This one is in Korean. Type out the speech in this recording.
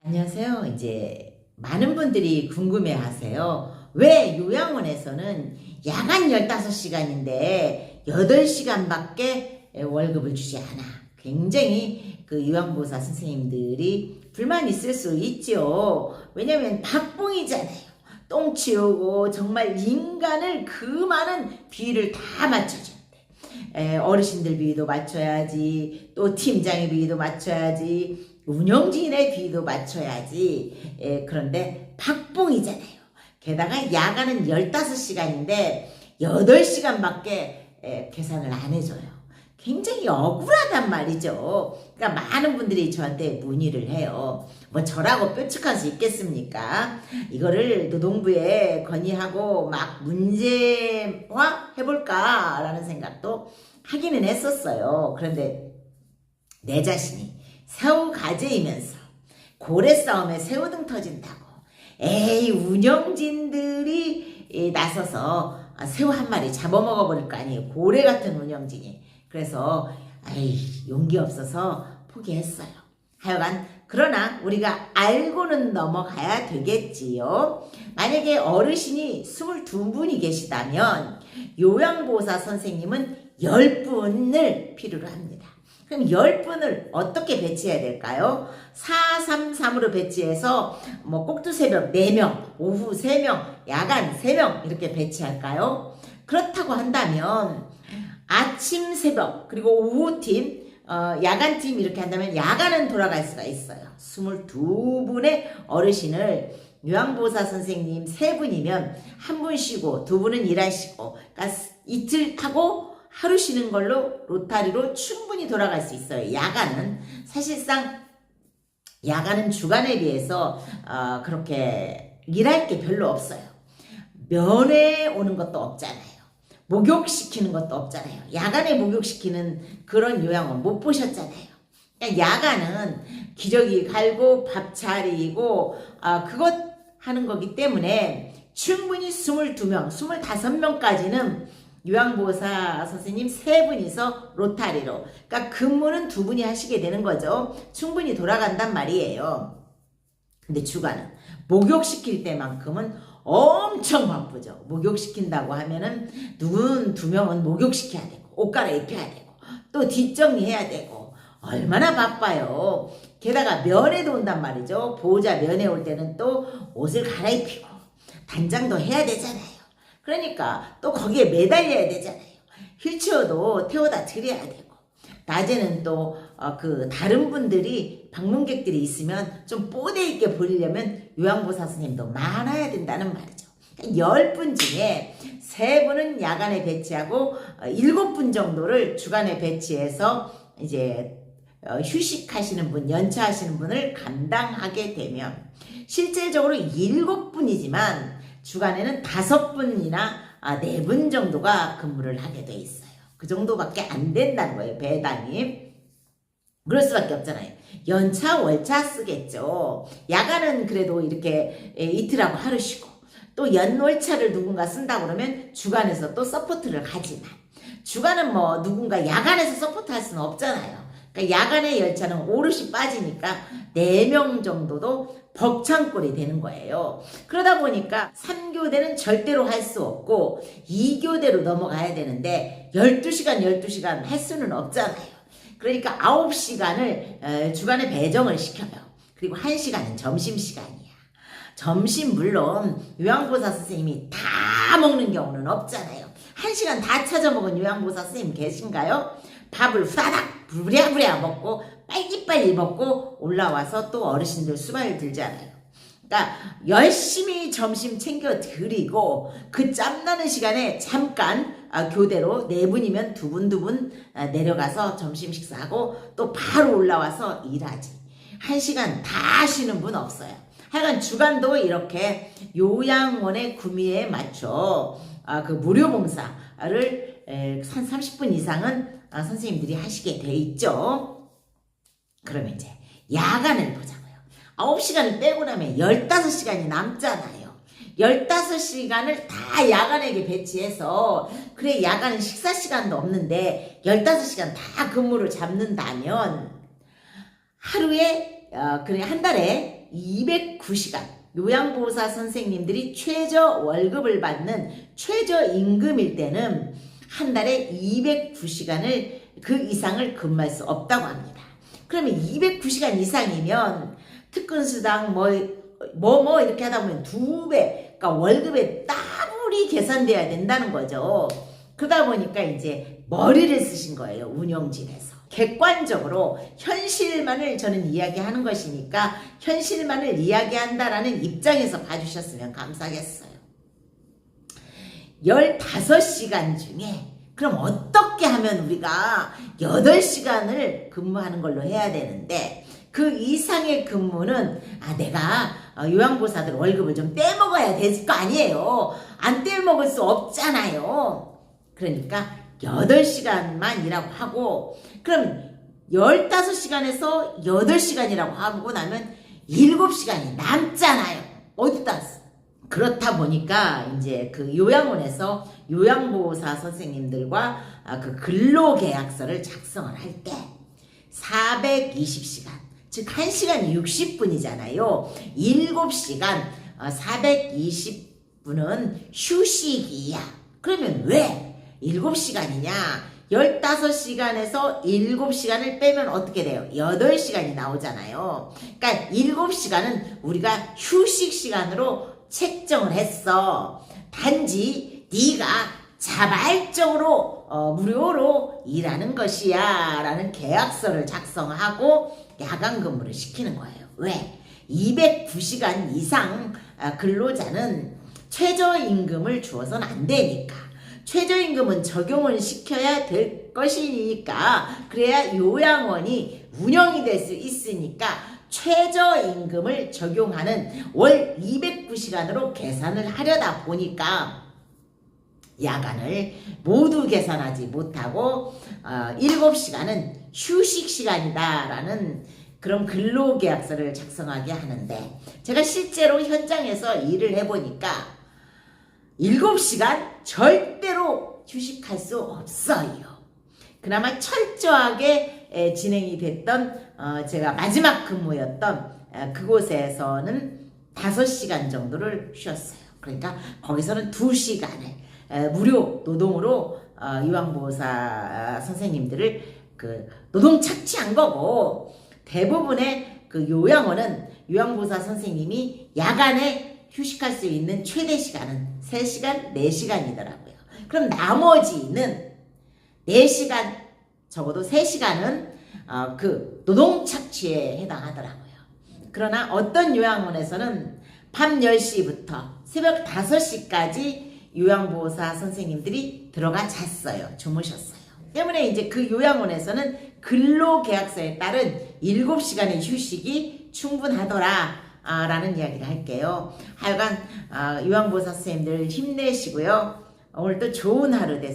안녕하세요. 이제 많은 분들이 궁금해 하세요. 왜 요양원에서는 야간 15시간인데 8시간밖에 월급을 주지 않아? 굉장히 그 요양보호사 선생님들이 불만 있을 수 있죠. 왜냐면 박봉이잖아요. 똥 치우고 정말 인간을 그 많은 비위를 다 맞춰줘. 어르신들 비위도 맞춰야지, 또 팀장의 비위도 맞춰야지, 운영진의 비위도 맞춰야지. 그런데 박봉이잖아요. 게다가 야간은 15시간인데 8시간밖에 계산을 안 해줘요. 굉장히 억울하단 말이죠. 그러니까 많은 분들이 저한테 문의를 해요. 뭐 저라고 뾰족할 수 있겠습니까? 이거를 노동부에 건의하고 막 문제화 해볼까라는 생각도 하기는 했었어요. 그런데 내 자신이 새우 가재이면서 고래 싸움에 새우등 터진다고 에이 운영진들이 나서서 새우 한 마리 잡아먹어 버릴 거 아니에요. 고래 같은 운영진이. 그래서 용기 없어서 포기했어요. 하여간 그러나 우리가 알고는 넘어가야 되겠지요. 만약에 어르신이 22분이 계시다면 요양보호사 선생님은 10분을 필요로 합니다. 그럼 10분을 어떻게 배치해야 될까요? 433으로 배치해서 뭐 꼭두새벽 4명, 오후 3명, 야간 3명 이렇게 배치할까요? 그렇다고 한다면 아침 새벽 그리고 오후팀 야간팀 이렇게 한다면 야간은 돌아갈 수가 있어요. 22분의 어르신을 요양보호사 선생님 3분이면 1분 쉬고 2분은 일하시고 그러니까 이틀 하고 하루 쉬는 걸로 로타리로 충분히 돌아갈 수 있어요. 야간은 사실상 야간은 주간에 비해서 그렇게 일할 게 별로 없어요. 면회 오는 것도 없잖아요. 목욕시키는 것도 없잖아요. 야간에 목욕시키는 그런 요양원 못 보셨잖아요. 그러니까 야간은 기저귀 갈고 밥 차리고 그것 하는 거기 때문에 충분히 22명, 25명까지는 요양보호사 선생님 3분이서 로타리로 그러니까 근무는 2분이 하시게 되는 거죠. 충분히 돌아간단 말이에요. 근데 주간은 목욕시킬 때만큼은 엄청 바쁘죠. 목욕시킨다고 하면은 누군 2명은 목욕시켜야 되고 옷 갈아입혀야 되고 또 뒷정리해야 되고 얼마나 바빠요. 게다가 면회도 온단 말이죠. 보호자 면회 올 때는 또 옷을 갈아입히고 단장도 해야 되잖아요. 그러니까 또 거기에 매달려야 되잖아요. 휠체어도 태워다 드려야 되고 낮에는 또 그 다른 분들이 방문객들이 있으면 좀 뽀대 있게 보이려면 요양보호사 선생님도 많아야 된다는 말이죠. 그러니까 10분 중에 3분은 야간에 배치하고 7분 정도를 주간에 배치해서 이제 휴식하시는 분, 연차하시는 분을 감당하게 되면 실질적으로 7분이지만 주간에는 5분이나 4분 정도가 근무를 하게 돼 있어요. 그 정도밖에 안 된다는 거예요. 배당이. 그럴 수밖에 없잖아요. 연차 월차 쓰겠죠. 야간은 그래도 이렇게 이틀하고 하루 쉬고 또 연월차를 누군가 쓴다고 그러면 주간에서 또 서포트를 가지만 주간은 뭐 누군가 야간에서 서포트 할 수는 없잖아요. 그러니까 야간의 열차는 오롯이 빠지니까 4명 정도도 벅찬 꼴이 되는 거예요. 그러다 보니까 3교대는 절대로 할 수 없고 2교대로 넘어가야 되는데 12시간 12시간 할 수는 없잖아요. 그러니까 9시간을 주간에 배정을 시켜요. 그리고 1시간은 점심시간이야. 점심 물론 요양보호사 선생님이 다 먹는 경우는 없잖아요. 1시간 다 찾아 먹은 요양보호사 선생님 계신가요? 밥을 후다닥 부랴부랴 먹고 빨리빨리 먹고 올라와서 또 어르신들 수발을 들잖아요. 그러니까 열심히 점심 챙겨 드리고 그 짬나는 시간에 잠깐 교대로 4분이면 2분 내려가서 점심 식사하고 또 바로 올라와서 일하지. 1시간 다 쉬는 분 없어요. 하여간 주간도 이렇게 요양원의 구미에 맞춰 그 무료 봉사를 한 30분 이상은 선생님들이 하시게 돼 있죠. 그러면 이제 야간을 보자고요. 9시간을 빼고 나면 15시간이 남잖아요. 15시간을 다 야간에게 배치해서 그래 야간은 식사 시간도 없는데 15시간 다 근무를 잡는다면 하루에 그래 한 달에 209시간 요양보호사 선생님들이 최저 월급을 받는 최저임금일 때는 한 달에 209시간을 그 이상을 근무할 수 없다고 합니다. 그러면 209시간 이상이면 특근수당 뭐 이렇게 하다 보면 2배, 그러니까 월급에 따블이 계산돼야 된다는 거죠. 그러다 보니까 이제 머리를 쓰신 거예요, 운영진에서. 객관적으로 현실만을 저는 이야기하는 것이니까 현실만을 이야기한다라는 입장에서 봐주셨으면 감사하겠어요. 15시간 중에 그럼 어떻게 하면 우리가 8시간을 근무하는 걸로 해야 되는데 그 이상의 근무는 내가 요양보호사들 월급을 좀 떼먹어야 될 거 아니에요. 안 떼먹을 수 없잖아요. 그러니까 8시간만 일하고 하고 그럼 15시간에서 8시간이라고 하고 나면 7시간이 남잖아요. 어디다 그렇다 보니까 이제 그 요양원에서 요양보호사 선생님들과 그 근로계약서를 작성을 할 때 420시간 즉 1시간 60분이잖아요. 7시간 420분은 휴식이야. 그러면 왜 7시간이냐? 15시간에서 7시간을 빼면 어떻게 돼요? 8시간이 나오잖아요. 그러니까 7시간은 우리가 휴식 시간으로 책정을 했어. 단지 네가 자발적으로 무료로 일하는 것이야 라는 계약서를 작성하고 야간 근무를 시키는 거예요. 왜? 209시간 이상 근로자는 최저임금을 주어서는 안 되니까. 최저임금은 적용을 시켜야 될 것이니까 그래야 요양원이 운영이 될 수 있으니까 최저임금을 적용하는 월 209시간으로 계산을 하려다 보니까 야간을 모두 계산하지 못하고 7시간은 휴식 시간이다라는 그런 근로계약서를 작성하게 하는데 제가 실제로 현장에서 일을 해보니까 7시간 절대로 휴식할 수 없어요. 그나마 철저하게 진행이 됐던 제가 마지막 근무였던 그곳에서는 5시간 정도를 쉬었어요. 그러니까 거기서는 2시간을 무료 노동으로 요양보호사 선생님들을 그 노동 착취한 거고 대부분의 그 요양원은 요양보호사 선생님이 야간에 휴식할 수 있는 최대 시간은 3시간, 4시간이더라고요. 그럼 나머지는 4시간, 적어도 3시간은 그 노동 착취에 해당하더라고요. 그러나 어떤 요양원에서는 밤 10시부터 새벽 5시까지 요양보호사 선생님들이 들어가 잤어요. 주무셨어요. 때문에 이제 그 요양원에서는 근로계약서에 따른 7시간의 휴식이 충분하더라 라는 이야기를 할게요. 하여간 요양보호사 선생님들 힘내시고요. 오늘 또 좋은 하루 되세요.